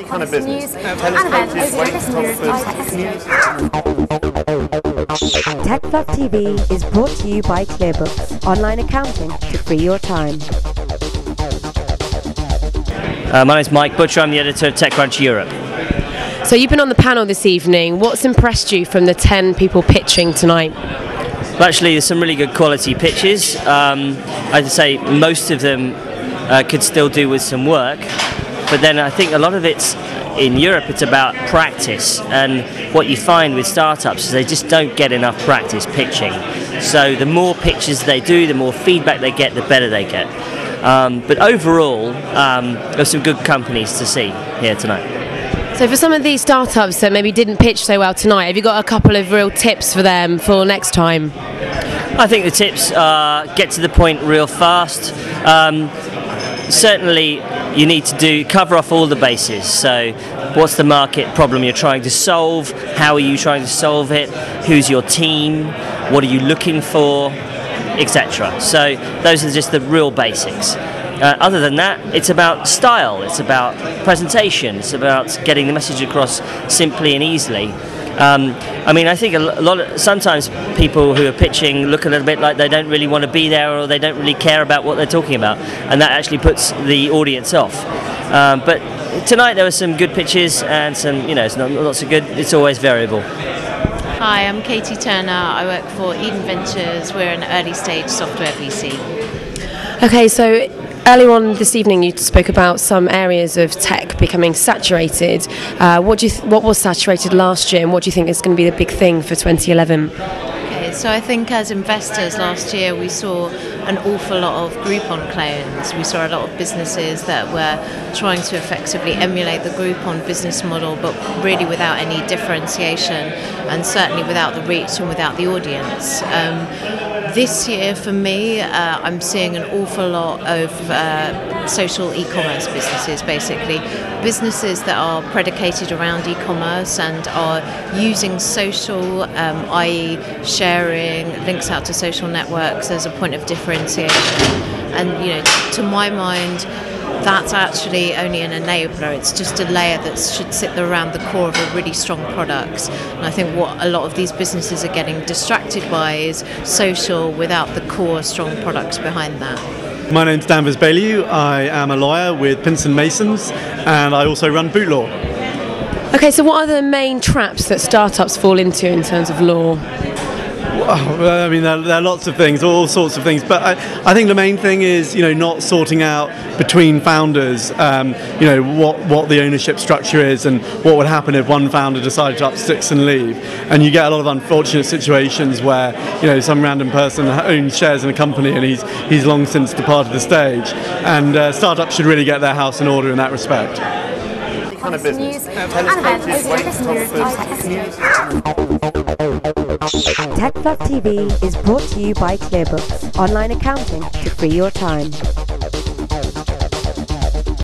kind of business. TechFluff TV is brought to you by Clearbooks, online accounting to free your time. My name is Mike Butcher, I'm the editor of TechCrunch Europe. So you've been on the panel this evening. What's impressed you from the 10 people pitching tonight? Well, actually, there's some really good quality pitches. I'd say most of them could still do with some work, but then I think a lot of it's, in Europe, it's about practice, and what you find with startups is they just don't get enough practice pitching. So the more pitches they do, the more feedback they get, the better they get. But overall, there's some good companies to see here tonight. So for some of these startups that maybe didn't pitch so well tonight, have you got a couple of real tips for them for next time? I think the tips are get to the point real fast. Certainly you need to cover off all the bases. So what's the market problem you're trying to solve? How are you trying to solve it? Who's your team? What are you looking for? Etc. So those are just the real basics. Other than that, it's about style, it's about presentation, it's about getting the message across simply and easily. I think sometimes people who are pitching look a little bit like they don't really want to be there, or they don't really care about what they're talking about, and that actually puts the audience off. But tonight there were some good pitches and some, it's not so good. It's always variable. Hi, I'm Katie Turner. I work for Eden Ventures. We're an early stage software VC. Okay, so earlier on this evening you spoke about some areas of tech becoming saturated. What was saturated last year, and what do you think is going to be the big thing for 2011? Okay, so I think as investors last year we saw an awful lot of Groupon clones. We saw a lot of businesses that were trying to effectively emulate the Groupon business model, but really without any differentiation, and certainly without the reach and without the audience. This year, for me, I'm seeing an awful lot of social e-commerce businesses, basically. Businesses that are predicated around e-commerce and are using social, i.e. sharing links out to social networks as a point of differentiation. And, to my mind, that's actually only an enabler. It's just a layer that should sit around the core of a really strong product. And I think what a lot of these businesses are getting distracted by is social without the core strong products behind that. My name's Dan Bailey. I am a lawyer with Pinson Masons, and I also run Boot Law. Okay, so what are the main traps that startups fall into in terms of law? Well, there are lots of things, all sorts of things, but I think the main thing is, not sorting out between founders, what the ownership structure is and what would happen if one founder decided to up sticks and leave. And you get a lot of unfortunate situations where, some random person owns shares in a company and he's long since departed the stage. And startups should really get their house in order in that respect. Kind of business. TechFluff TV is brought to you by Clearbooks, online accounting to free your time.